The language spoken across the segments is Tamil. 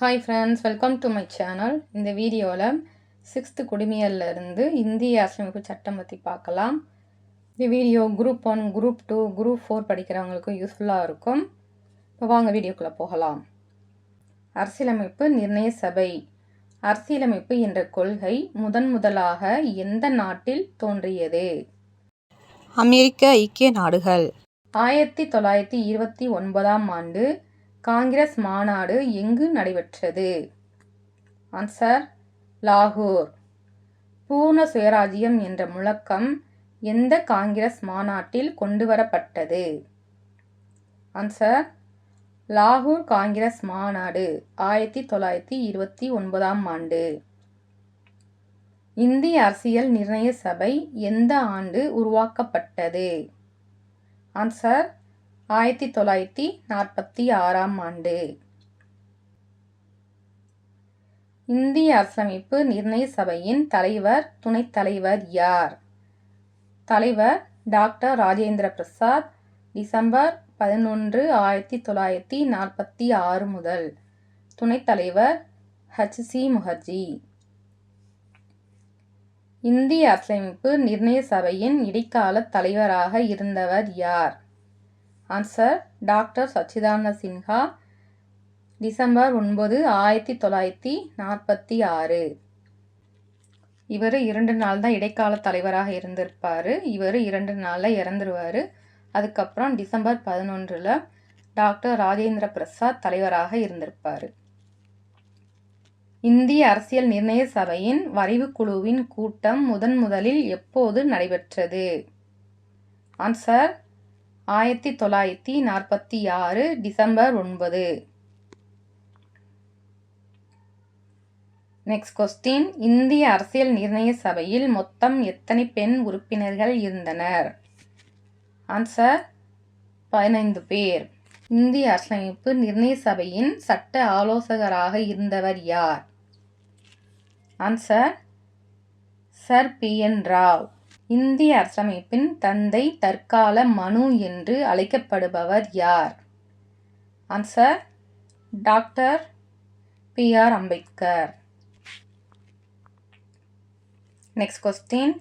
Hi friends, welcome to my channel. இந்த வீடியோவில் 6th குடிமையிலிருந்து இந்திய அரசியலமைப்பு சட்டம் பற்றி பார்க்கலாம். இந்த வீடியோ குரூப் 1, குரூப் 2, குரூப் 4 படிக்கிறவங்களுக்கும் யூஸ்ஃபுல்லாக இருக்கும். இப்போ வாங்க வீடியோக்குள்ளே போகலாம். அரசியலமைப்பு நிர்ணய சபை. அரசியலமைப்பு என்ற கொள்கை முதலாக எந்த நாட்டில் தோன்றியது? அமெரிக்க ஐக்கிய நாடுகள். 1929ஆம் ஆண்டு காங்கிரஸ் மாநாடு எங்கு நடைபெற்றது? ஆன்சர், லாகூர். பூர்ண சுயராஜ்யம் என்ற முழக்கம் எந்த காங்கிரஸ் மாநாட்டில் கொண்டுவரப்பட்டது? ஆன்சர், லாகூர் காங்கிரஸ் மாநாடு 1929ஆம் ஆண்டு. இந்திய அரசியல் நிர்ணய சபை எந்த ஆண்டு உருவாக்கப்பட்டது? ஆன்சர், 1946ஆம் ஆண்டு. இந்திய அரசியலமைப்பு நிர்ணய சபையின் தலைவர், துணைத் தலைவர் யார்? தலைவர் டாக்டர் ராஜேந்திர பிரசாத், டிசம்பர் 11, 1946 முதல். துணைத் தலைவர் H.C. முகர்ஜி. இந்திய அரசியலமைப்பு நிர்ணய சபையின் இடைக்கால தலைவராக இருந்தவர் யார்? ஆன்சர், டாக்டர் சச்சிதானந்த சின்ஹா, டிசம்பர் 9, 1946. இவர் 2 நாள் தான் இடைக்கால தலைவராக இருந்திருப்பார். இவர் 2 நாளில் இறந்துருவார். அதுக்கப்புறம் டிசம்பர் 11 டாக்டர் ராஜேந்திர பிரசாத் தலைவராக இருந்திருப்பார். இந்திய அரசியல் நிர்ணய சபையின் வரைவு குழுவின் கூட்டம் முதலில் எப்போது நடைபெற்றது? Answer, 1946 December 9. Next question. இந்திய அரசியல் நிர்ணய சபையில் மொத்தம் எத்தனை பெண் உறுப்பினர்கள் இருந்தனர்? ஆன்சர், 15 பேர். இந்திய அரசியலமைப்பு நிர்ணய சபையின் சட்ட ஆலோசகராக இருந்தவர் யார்? Answer, sir P.N. ராவ். இந்திய அரசியலமைப்பின் தந்தை தற்கால மனு என்று அழைக்கப்படுபவர் யார்? Answer, doctor P.R. Ambedkar. Next question.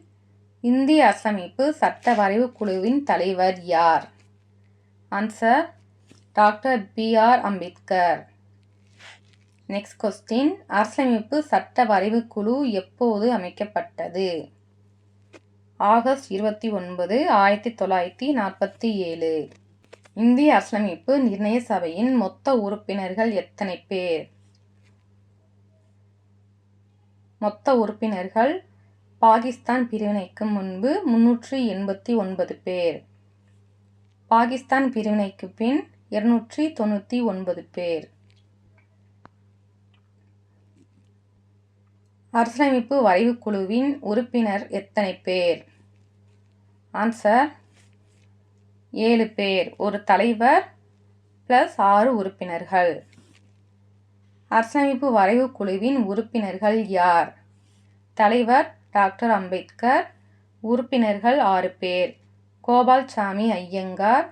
இந்திய அரசியலமைப்பு சட்ட வரைவு குழுவின் தலைவர் யார்? Answer, doctor P.R. Ambedkar. Next question. அரசியலமைப்பு சட்ட வரைவு குழு எப்போது அமைக்கப்பட்டது? ஆகஸ்ட் 29, 1947. இந்திய அரசியலமைப்பு நிர்ணய சபையின் மொத்த உறுப்பினர்கள் எத்தனை பேர்? மொத்த உறுப்பினர்கள் பாகிஸ்தான் பிரிவினைக்கு முன்பு 389 பேர். பாகிஸ்தான் பிரிவினைக்கு பின் 299 பேர். அரசியலமைப்பு வரைவு குழுவின் உறுப்பினர் எத்தனை பேர்? ஆன்சர், 7 பேர். ஒரு தலைவர் + 6 உறுப்பினர்கள். அரசியலமைப்பு வரைவு குழுவின் உறுப்பினர்கள் யார்? தலைவர் டாக்டர் அம்பேத்கர். உறுப்பினர்கள் 6 பேர். கோபால்சாமி ஐயங்கார்,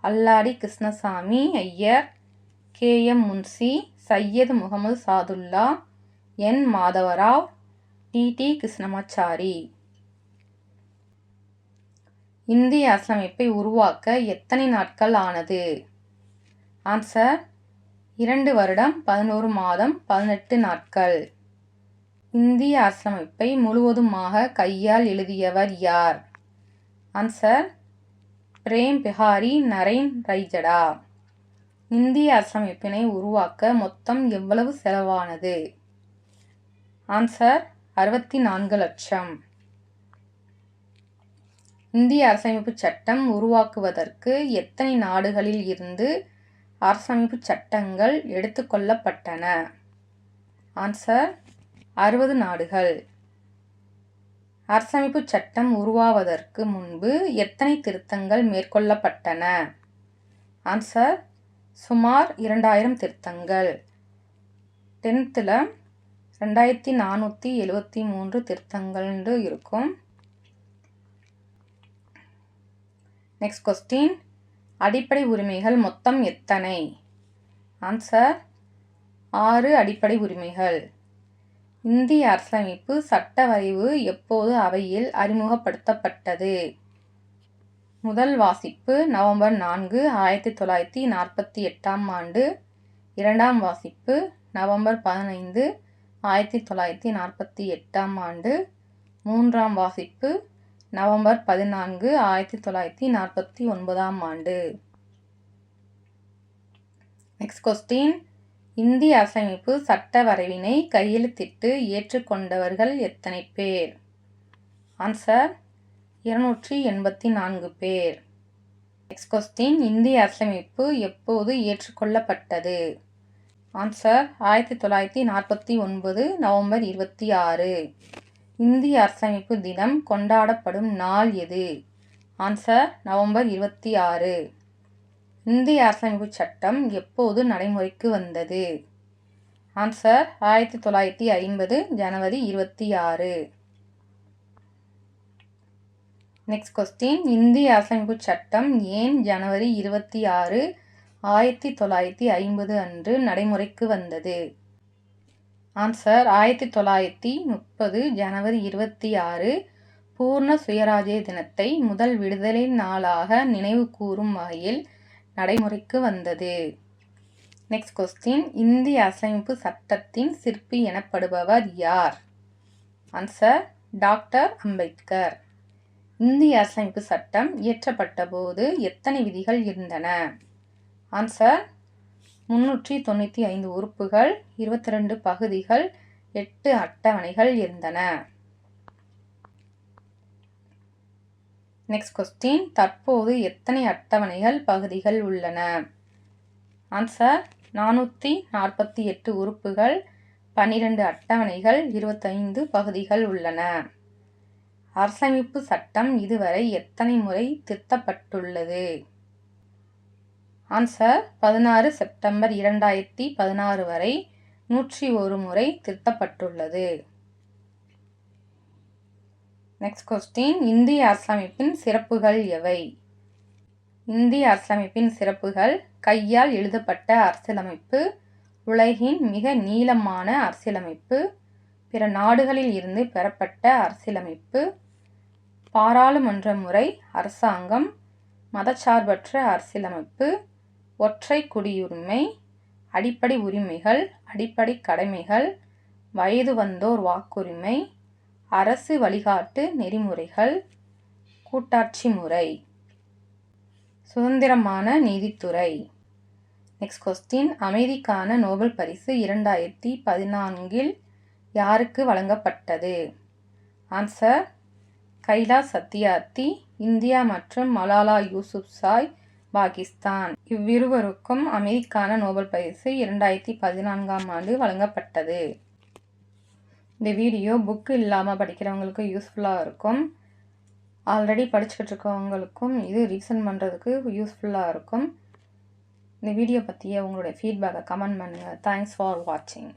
அல்லாடி Krishnasamy Iyer, K.M. Munshi, Syed Mohammed Sadullah, N. Madhavrao, T.T. Krishnamachari. இந்திய அரசியலமைப்பை உருவாக்க எத்தனை நாட்கள் ஆனது? ஆன்சர், 2 வருடம் 11 மாதம் 18 நாட்கள். இந்திய அரசியலமைப்பை முழுவதுமாக கையால் எழுதியவர் யார்? ஆன்சர், பிரேம் பிஹாரி நரேன் ரைஜடா. இந்திய அரசியலமைப்பினை உருவாக்க மொத்தம் எவ்வளவு செலவானது? ஆன்சர், 64 லட்சம். இந்திய அரசியலமைப்பு சட்டம் உருவாக்குவதற்கு எத்தனை நாடுகளில் இருந்து அரசியலமைப்பு சட்டங்கள் எடுத்துக்கொள்ளப்பட்டன? ஆன்சர், 60 நாடுகள். அரசியலமைப்பு சட்டம் உருவாவதற்கு முன்பு எத்தனை திருத்தங்கள் மேற்கொள்ளப்பட்டன? ஆன்சர், சுமார் 2000 திருத்தங்கள். 10th 2473 திருத்தங்கள் இருக்கும். Next question. அடிப்படை உரிமைகள் மொத்தம் எத்தனை? ஆன்சர், 6 அடிப்படை உரிமைகள். இந்திய அரசியலமைப்பு சட்ட வரைவு எப்போது அவையில் அறிமுகப்படுத்தப்பட்டது? முதல் வாசிப்பு நவம்பர் 4, 1948 ஆண்டு. இரண்டாம் வாசிப்பு நவம்பர் 15, 1948 ஆண்டு. மூன்றாம் வாசிப்பு நவம்பர் 14, 1949 ஆண்டு. Next question. இந்திய அரசியலமைப்பு சட்ட வரைவினை கையெழுத்திட்டு ஏற்றுக்கொண்டவர்கள் எத்தனை பேர்? ஆன்சர் 284 பேர். Next question. இந்திய அரசியலமைப்பு எப்போது ஏற்றுக்கொள்ளப்பட்டது? Answer 1949 November 26. இந்திய அரசியலமைப்பு தினம் கொண்டாடப்படும் நாள் எது? Answer November 26. இந்திய அரசியலமைப்பு சட்டம் எப்போது நடைமுறைக்கு வந்தது? ஆன்சர் 1950 ஜனவரி 26. Next question. இந்திய அரசியலமைப்பு சட்டம் ஏன் ஜனவரி 26, 1950 அன்று நடைமுறைக்கு வந்தது? ஆன்சர் 1930 ஜனவரி 26 பூர்ண சுயராஜ்ய தினத்தை முதல் விடுதலை நாளாக நினைவு கூறும் வகையில் நடைமுறைக்கு வந்தது. Next question. இந்திய அரசியலமைப்பு சட்டத்தின் சிற்பி எனப்படுபவர் யார்? Answer doctor Ambedkar. இந்திய அரசியலமைப்பு சட்டம் இயற்றப்பட்ட போது எத்தனை விதிகள் இருந்தன? ஆன்சர் 395 உறுப்புகள், 22 பகுதிகள், 8 அட்டவணைகள் இருந்தன. Next question. தற்போது எத்தனை அட்டவணைகள் பகுதிகள் உள்ளன? ஆன்சர் 448 உறுப்புகள், 12 அட்டவணைகள், 25 பகுதிகள் உள்ளன. அரசியலமைப்பு சட்டம் இதுவரை எத்தனை முறை திருத்தப்பட்டுள்ளது? ஆன்சர் 16 செப்டம்பர் 2016 வரை 101 முறை திருத்தப்பட்டுள்ளது. Next question. இந்திய அரசியலமைப்பின் சிறப்புகள் எவை? இந்திய அரசியலமைப்பின் சிறப்புகள்: கையால் எழுதப்பட்ட அரசியலமைப்பு, உலகின் மிக நீளமான அரசியலமைப்பு, பிற நாடுகளில் இருந்து பெறப்பட்ட அரசியலமைப்பு, பாராளுமன்ற முறை அரசாங்கம், மதச்சார்பற்ற அரசியலமைப்பு, ஒற்றை குடியுரிமை, அடிப்படை உரிமைகள், அடிப்படை கடமைகள், வயது வந்தோர் வாக்குரிமை, அரசு வழிகாட்டு நெறிமுறைகள், கூட்டாட்சி முறை, சுதந்திரமான நீதித்துறை. Next question. அமைதிக்கான நோபல் பரிசு 2014 யாருக்கு வழங்கப்பட்டது? ஆன்சர் கைலாஷ் சத்யார்த்தி, இந்தியா மற்றும் மலாலா யூசுப்சாய், பாகிஸ்தான். இவ்விருவருக்கும் அமைதிக்கான நோபல் பரிசு 2014 ஆண்டு வழங்கப்பட்டது. இந்த வீடியோ புக்கு இல்லாமல் படிக்கிறவங்களுக்கு யூஸ்ஃபுல்லாக இருக்கும். ஆல்ரெடி படிச்சுக்கிட்டு இருக்கவங்களுக்கும் இது ரீசன் பண்ணுறதுக்கு யூஸ்ஃபுல்லாக இருக்கும். இந்த வீடியோ பற்றிய உங்களுடைய ஃபீட்பேக்கை கமெண்ட் பண்ணுங்கள். தேங்க்ஸ் ஃபார் வாட்சிங்.